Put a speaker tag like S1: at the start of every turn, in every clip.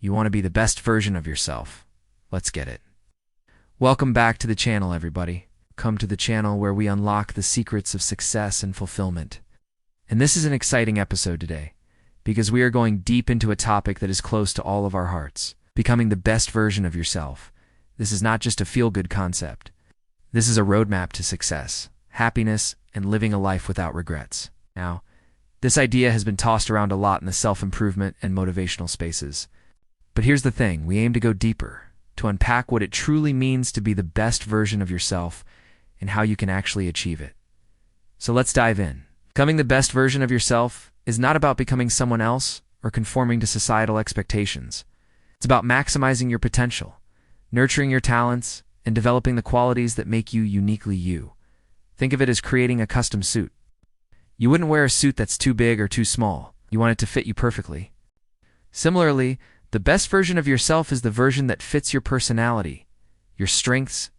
S1: You want to be the best version of yourself. Let's get it. Welcome back to the channel, everybody. Come to the channel where we unlock the secrets of success and fulfillment. And this is an exciting episode today, because we are going deep into a topic that is close to all of our hearts, becoming the best version of yourself. This is not just a feel-good concept. This is a roadmap to success, happiness, and living a life without regrets. Now, this idea has been tossed around a lot in the self-improvement and motivational spaces. But here's the thing, we aim to go deeper, to unpack what it truly means to be the best version of yourself and how you can actually achieve it. So let's dive in. Becoming the best version of yourself is not about becoming someone else or conforming to societal expectations. It's about maximizing your potential, nurturing your talents, and developing the qualities that make you uniquely you. Think of it as creating a custom suit. You wouldn't wear a suit that's too big or too small. You want it to fit you perfectly. Similarly, the best version of yourself is the version that fits your personality, your strengths,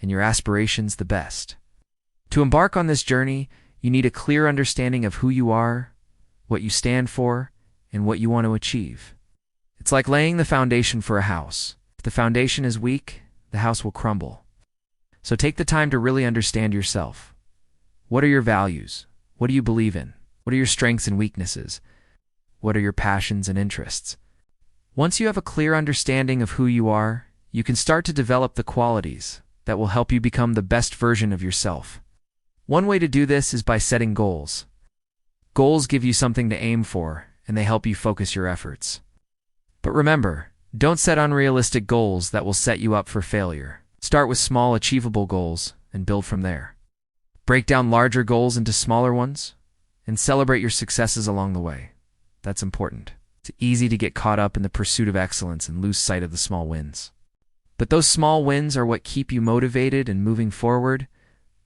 S1: and your aspirations the best. To embark on this journey, you need a clear understanding of who you are, what you stand for, and what you want to achieve. It's like laying the foundation for a house. If the foundation is weak, the house will crumble. So take the time to really understand yourself. What are your values? What do you believe in? What are your strengths and weaknesses? What are your passions and interests? Once you have a clear understanding of who you are, you can start to develop the qualities that will help you become the best version of yourself. One way to do this is by setting goals. Goals give you something to aim for, and they help you focus your efforts. But remember, don't set unrealistic goals that will set you up for failure. Start with small, achievable goals and build from there. Break down larger goals into smaller ones, and celebrate your successes along the way. That's important. It's easy to get caught up in the pursuit of excellence and lose sight of the small wins. But those small wins are what keep you motivated and moving forward.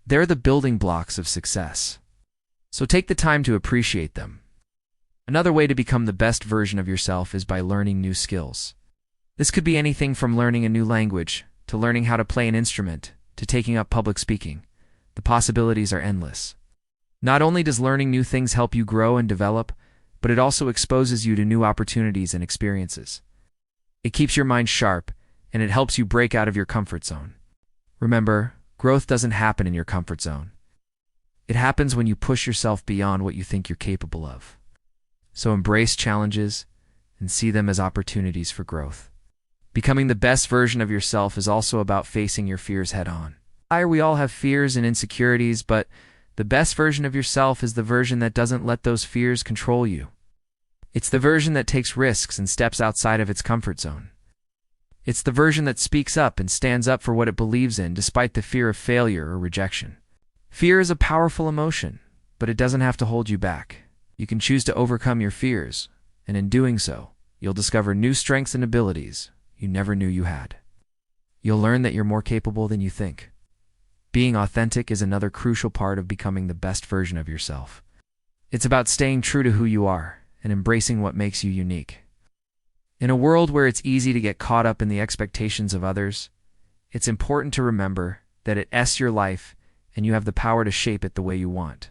S1: They're the building blocks of success. So take the time to appreciate them. Another way to become the best version of yourself is by learning new skills. This could be anything from learning a new language, to learning how to play an instrument, to taking up public speaking. The possibilities are endless. Not only does learning new things help you grow and develop, but it also exposes you to new opportunities and experiences. It keeps your mind sharp, and it helps you break out of your comfort zone. Remember, growth doesn't happen in your comfort zone. It happens when you push yourself beyond what you think you're capable of. So embrace challenges and see them as opportunities for growth. Becoming the best version of yourself is also about facing your fears head-on. We all have fears and insecurities, but the best version of yourself is the version that doesn't let those fears control you. It's the version that takes risks and steps outside of its comfort zone. It's the version that speaks up and stands up for what it believes in despite the fear of failure or rejection. Fear is a powerful emotion, but it doesn't have to hold you back. You can choose to overcome your fears, and in doing so, you'll discover new strengths and abilities you never knew you had. You'll learn that you're more capable than you think. Being authentic is another crucial part of becoming the best version of yourself. It's about staying true to who you are and embracing what makes you unique. In a world where it's easy to get caught up in the expectations of others, it's important to remember that it's your life and you have the power to shape it the way you want.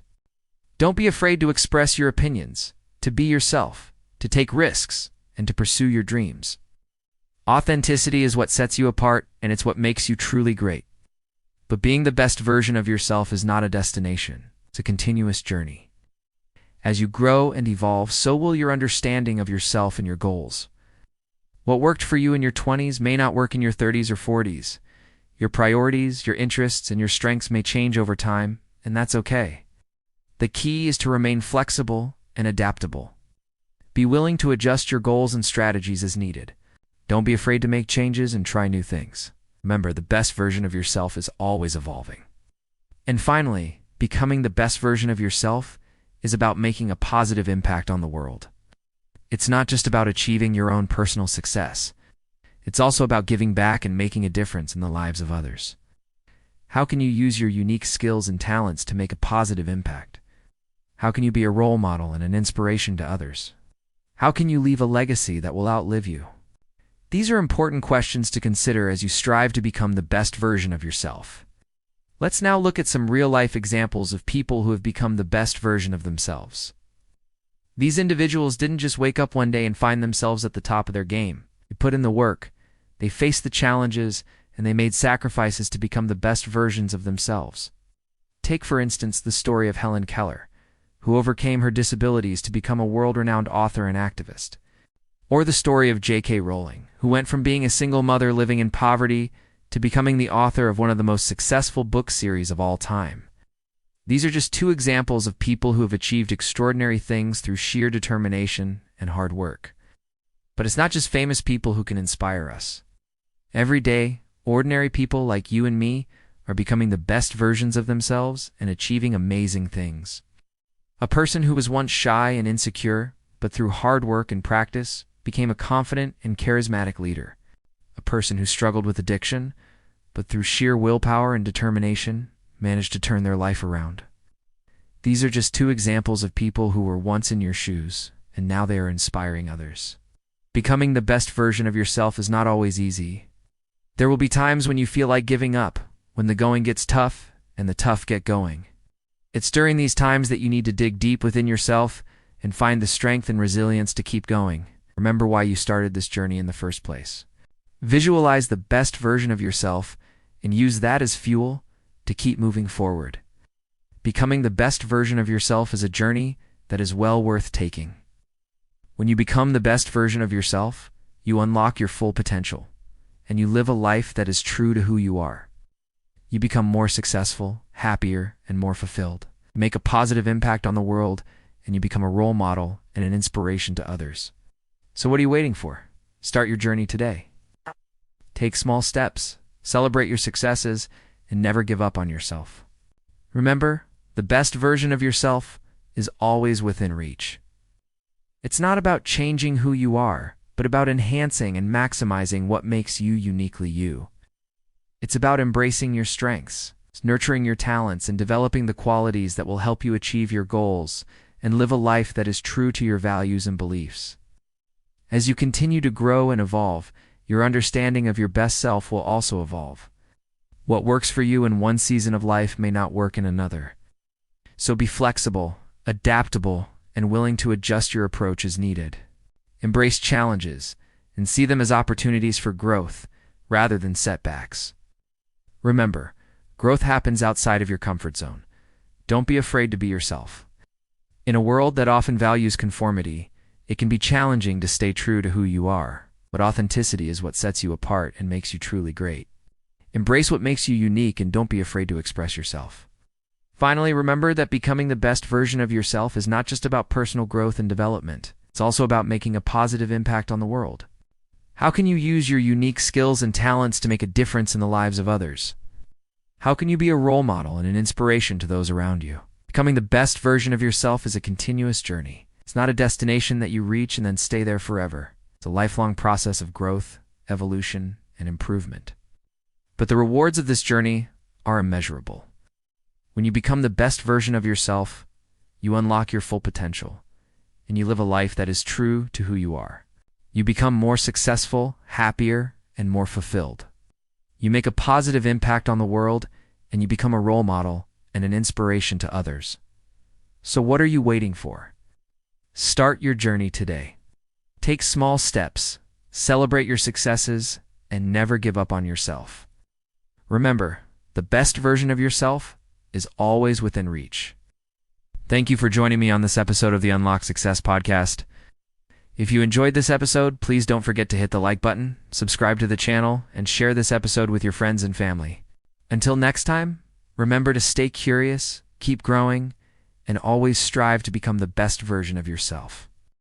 S1: Don't be afraid to express your opinions, to be yourself, to take risks, and to pursue your dreams. Authenticity is what sets you apart, and it's what makes you truly great. But being the best version of yourself is not a destination. It's a continuous journey. As you grow and evolve, so will your understanding of yourself and your goals. What worked for you in your 20s may not work in your 30s or 40s. Your priorities, your interests, and your strengths may change over time, and that's okay. The key is to remain flexible and adaptable. Be willing to adjust your goals and strategies as needed. Don't be afraid to make changes and try new things. Remember, the best version of yourself is always evolving. And finally, becoming the best version of yourself is about making a positive impact on the world. It's not just about achieving your own personal success. It's also about giving back and making a difference in the lives of others. How can you use your unique skills and talents to make a positive impact? How can you be a role model and an inspiration to others? How can you leave a legacy that will outlive you? These are important questions to consider as you strive to become the best version of yourself. Let's now look at some real-life examples of people who have become the best version of themselves. These individuals didn't just wake up one day and find themselves at the top of their game. They put in the work, they faced the challenges, and they made sacrifices to become the best versions of themselves. Take, for instance, the story of Helen Keller, who overcame her disabilities to become a world-renowned author and activist. Or the story of J.K. Rowling, who went from being a single mother living in poverty to becoming the author of one of the most successful book series of all time. These are just two examples of people who have achieved extraordinary things through sheer determination and hard work. But it's not just famous people who can inspire us. Every day, ordinary people like you and me are becoming the best versions of themselves and achieving amazing things. A person who was once shy and insecure, but through hard work and practice, became a confident and charismatic leader. A person who struggled with addiction, but through sheer willpower and determination, managed to turn their life around. These are just two examples of people who were once in your shoes, and now they are inspiring others. Becoming the best version of yourself is not always easy. There will be times when you feel like giving up, when the going gets tough and the tough get going. It's during these times that you need to dig deep within yourself and find the strength and resilience to keep going. Remember why you started this journey in the first place. Visualize the best version of yourself and use that as fuel to keep moving forward. Becoming the best version of yourself is a journey that is well worth taking. When you become the best version of yourself, you unlock your full potential, and you live a life that is true to who you are. You become more successful, happier, and more fulfilled. You make a positive impact on the world, and you become a role model and an inspiration to others. So what are you waiting for? Start your journey today. Take small steps, celebrate your successes, and never give up on yourself. Remember, the best version of yourself is always within reach. It's not about changing who you are, but about enhancing and maximizing what makes you uniquely you. It's about embracing your strengths, nurturing your talents, and developing the qualities that will help you achieve your goals and live a life that is true to your values and beliefs. As you continue to grow and evolve, your understanding of your best self will also evolve. What works for you in one season of life may not work in another. So be flexible, adaptable, and willing to adjust your approach as needed. Embrace challenges and see them as opportunities for growth rather than setbacks. Remember, growth happens outside of your comfort zone. Don't be afraid to be yourself. In a world that often values conformity, it can be challenging to stay true to who you are, but authenticity is what sets you apart and makes you truly great. Embrace what makes you unique and don't be afraid to express yourself. Finally, remember that becoming the best version of yourself is not just about personal growth and development. It's also about making a positive impact on the world. How can you use your unique skills and talents to make a difference in the lives of others? How can you be a role model and an inspiration to those around you? Becoming the best version of yourself is a continuous journey. It's not a destination that you reach and then stay there forever. It's a lifelong process of growth, evolution, and improvement. But the rewards of this journey are immeasurable. When you become the best version of yourself, you unlock your full potential, and you live a life that is true to who you are. You become more successful, happier, and more fulfilled. You make a positive impact on the world, and you become a role model and an inspiration to others. So what are you waiting for? Start your journey today. Take small steps, celebrate your successes, and never give up on yourself. Remember, the best version of yourself is always within reach. Thank you for joining me on this episode of the Unlock Success Podcast. If you enjoyed this episode, please don't forget to hit the like button, subscribe to the channel, and share this episode with your friends and family. Until next time, remember to stay curious, keep growing, and always strive to become the best version of yourself.